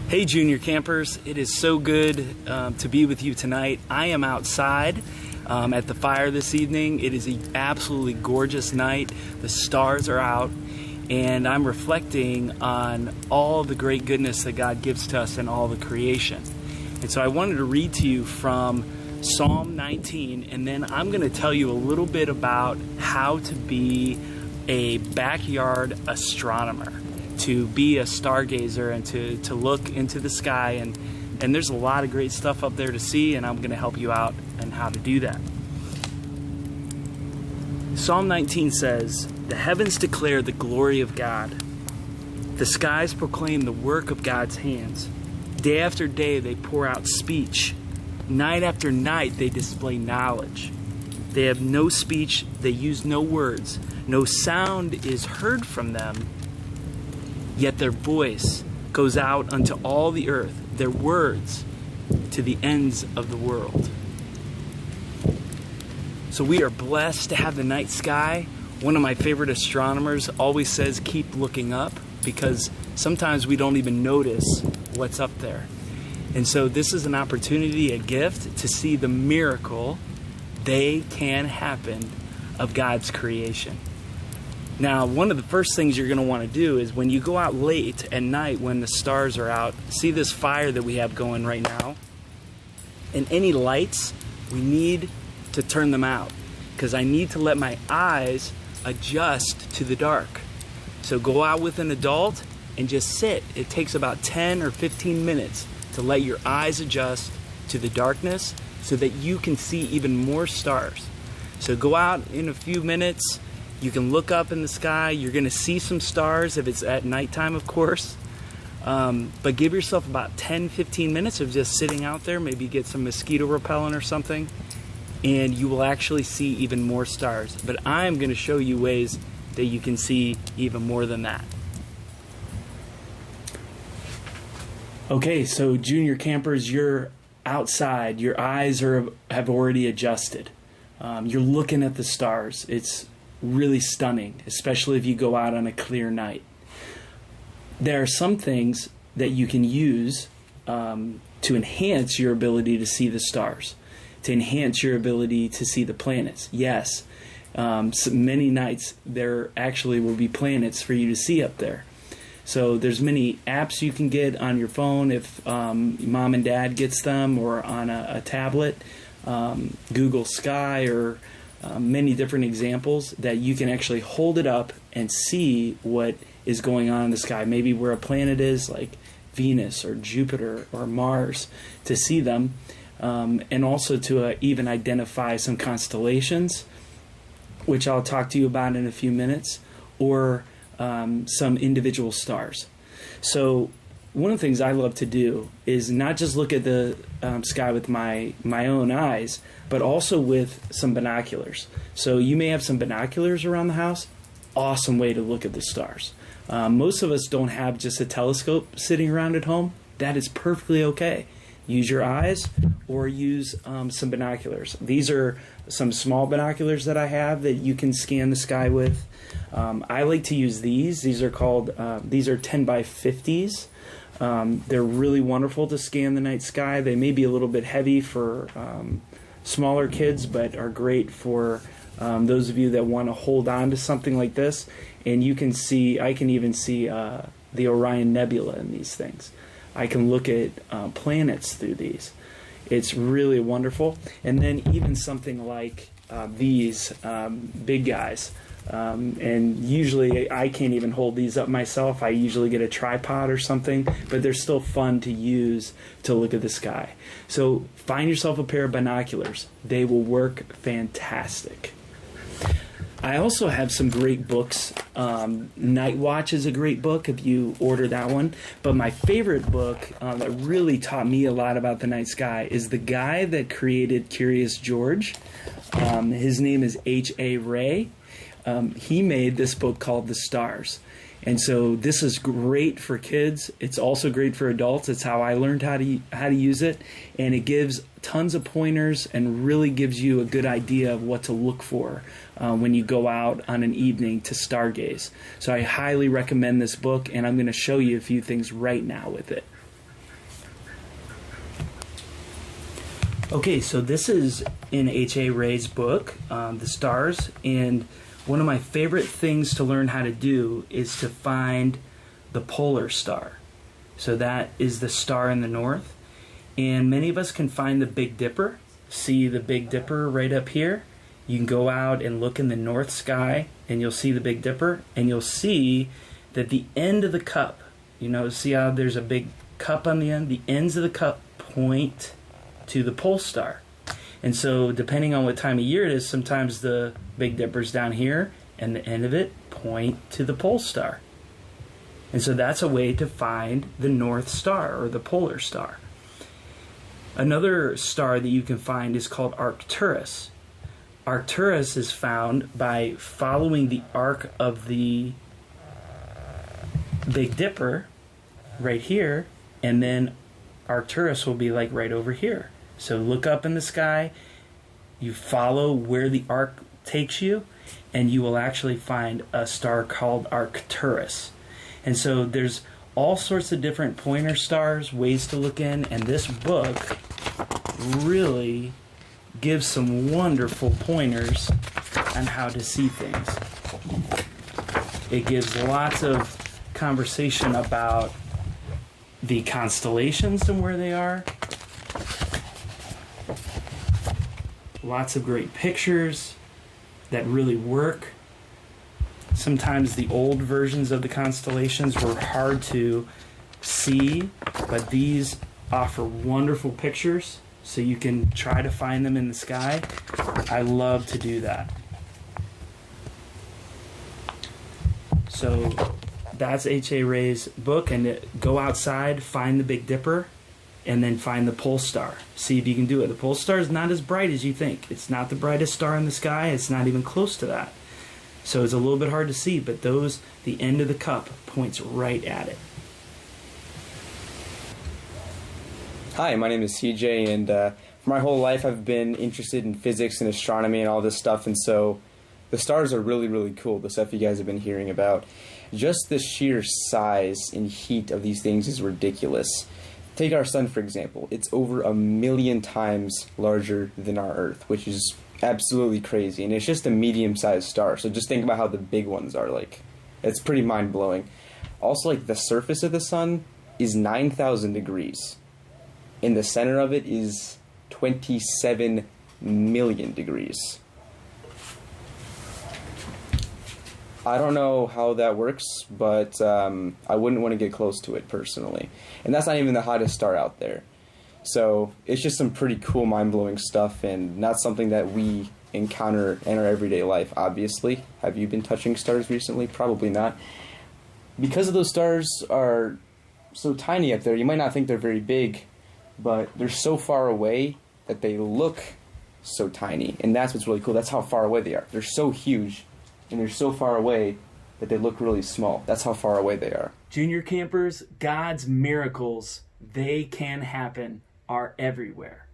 Hey Junior Campers, it is so good to be with you tonight. I am outside at the fire this evening. It is an absolutely gorgeous night. The stars are out and I'm reflecting on all the great goodness that God gives to us in all the creation. And so I wanted to read to you from Psalm 19, and then I'm going to tell you a little bit about how to be a backyard astronomer, to be a stargazer and to look into the sky, and there's a lot of great stuff up there to see, and I'm going to help you out on how to do that. Psalm 19 says, "The heavens declare the glory of God. The skies proclaim the work of God's hands. Day after day they pour out speech. Night after night they display knowledge. They have no speech, they use no words. No sound is heard from them. Yet their voice goes out unto all the earth, their words to the ends of the world." So we are blessed to have the night sky. One of my favorite astronomers always says, keep looking up, because sometimes we don't even notice what's up there. And so this is an opportunity, a gift, to see the miracle they can happen of God's creation. Now, one of the first things you're going to want to do is when you go out late at night when the stars are out, see this fire that we have going right now? And any lights, we need to turn them out, because I need to let my eyes adjust to the dark. So go out with an adult and just sit. It takes about 10 or 15 minutes to let your eyes adjust to the darkness so that you can see even more stars. So go out in a few minutes. You can look up in the sky. You're going to see some stars if it's at nighttime, of course. But give yourself about 10-15 minutes of just sitting out there. Maybe get some mosquito repellent or something, and you will actually see even more stars. But I'm going to show you ways that you can see even more than that. Okay, so Junior Campers, you're outside. Your eyes have already adjusted. You're looking at the stars. It's really stunning, especially if you go out on a clear night. There are some things that you can use to enhance your ability to see the stars, to enhance your ability to see the planets. Yes, so many nights there actually will be planets for you to see up there. So there's many apps you can get on your phone if mom and dad gets them, or on a tablet, Google Sky, or many different examples that you can actually hold it up and see what is going on in the sky. Maybe where a planet is, like Venus or Jupiter or Mars, to see them, and also to even identify some constellations, which I'll talk to you about in a few minutes, or some individual stars. So one of the things I love to do is not just look at the sky with my own eyes, but also with some binoculars. So you may have some binoculars around the house. Awesome way to look at the stars. Most of us don't have just a telescope sitting around at home. That is perfectly okay. Use your eyes or use some binoculars. These are some small binoculars that I have that you can scan the sky with. I like to use these. These are called, these are 10 by 50s. They're really wonderful to scan the night sky. They may be a little bit heavy for smaller kids, but are great for those of you that want to hold on to something like this. And you can see, I can even see the Orion Nebula in these things. I can look at planets through these. It's really wonderful. And then even something like these big guys. And usually I can't even hold these up myself. I usually get a tripod or something, but they're still fun to use to look at the sky. So find yourself a pair of binoculars. They will work fantastic. I also have some great books. Night Watch is a great book if you order that one. But my favorite book that really taught me a lot about the night sky is the guy that created Curious George. His name is H.A. Rey. He made this book called The Stars. And so this is great for kids. It's also great for adults. It's how I learned how to use it. And it gives tons of pointers and really gives you a good idea of what to look for when you go out on an evening to stargaze. So I highly recommend this book, and I'm going to show you a few things right now with it. Okay, so this is in H.A. Ray's book, The Stars, and one of my favorite things to learn how to do is to find the polar star. So that is the star in the north, and many of us can find the Big Dipper. See the Big Dipper right up here? You can go out and look in the north sky, and you'll see the Big Dipper, and you'll see that the end of the cup, see how there's a big cup on the end? The ends of the cup point to the pole star. And so depending on what time of year it is, sometimes the Big Dipper's down here and the end of it point to the pole star. And so that's a way to find the North Star or the polar star. Another star that you can find is called Arcturus. Arcturus is found by following the arc of the Big Dipper right here, and then Arcturus will be like right over here. So look up in the sky, you follow where the arc takes you, and you will actually find a star called Arcturus. And so there's all sorts of different pointer stars, ways to look in, and this book really gives some wonderful pointers on how to see things. It gives lots of conversation about the constellations and where they are. Lots of great pictures that really work. Sometimes the old versions of the constellations were hard to see, but these offer wonderful pictures, so you can try to find them in the sky. I love to do that. So that's H.A. Ray's book, and go outside, find the Big Dipper, and then find the pole star. See if you can do it. The pole star is not as bright as you think. It's not the brightest star in the sky. It's not even close to that. So it's a little bit hard to see, but the end of the cup points right at it. Hi, my name is CJ, and for my whole life I've been interested in physics and astronomy and all this stuff, and so the stars are really, really cool, the stuff you guys have been hearing about. Just the sheer size and heat of these things is ridiculous. Take our sun, for example. It's over 1 million times larger than our Earth, which is absolutely crazy, and it's just a medium-sized star, so just think about how the big ones are. Like, it's pretty mind-blowing. Also, like, the surface of the sun is 9,000 degrees, and the center of it is 27 million degrees. I don't know how that works, but I wouldn't want to get close to it personally. And that's not even the hottest star out there. So it's just some pretty cool, mind-blowing stuff, and not something that we encounter in our everyday life, obviously. Have you been touching stars recently? Probably not. Because of those stars are so tiny up there, you might not think they're very big, but they're so far away that they look so tiny. And that's what's really cool. That's how far away they are. They're so huge, and they're so far away that they look really small. That's how far away they are. Junior campers, God's miracles, they can happen, are everywhere.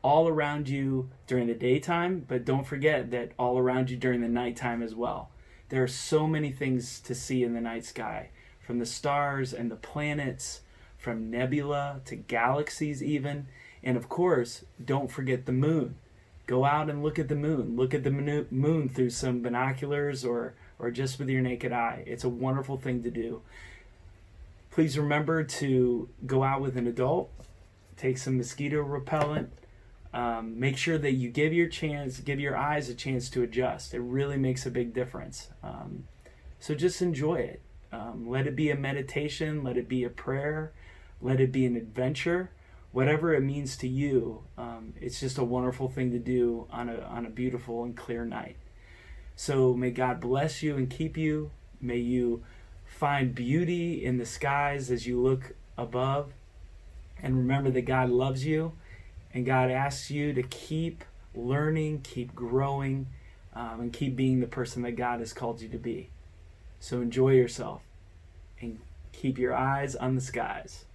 All around you during the daytime, but don't forget that all around you during the nighttime as well. There are so many things to see in the night sky, from the stars and the planets, from nebula to galaxies even, and of course, don't forget the moon. Go out and look at the moon. Look at the moon through some binoculars or just with your naked eye. It's a wonderful thing to do. Please remember to go out with an adult, take some mosquito repellent, make sure that you give your eyes a chance to adjust. It really makes a big difference. So just enjoy it. Let it be a meditation, let it be a prayer, let it be an adventure. Whatever it means to you, it's just a wonderful thing to do on a beautiful and clear night. So may God bless you and keep you. May you find beauty in the skies as you look above. And remember that God loves you, and God asks you to keep learning, keep growing, and keep being the person that God has called you to be. So enjoy yourself and keep your eyes on the skies.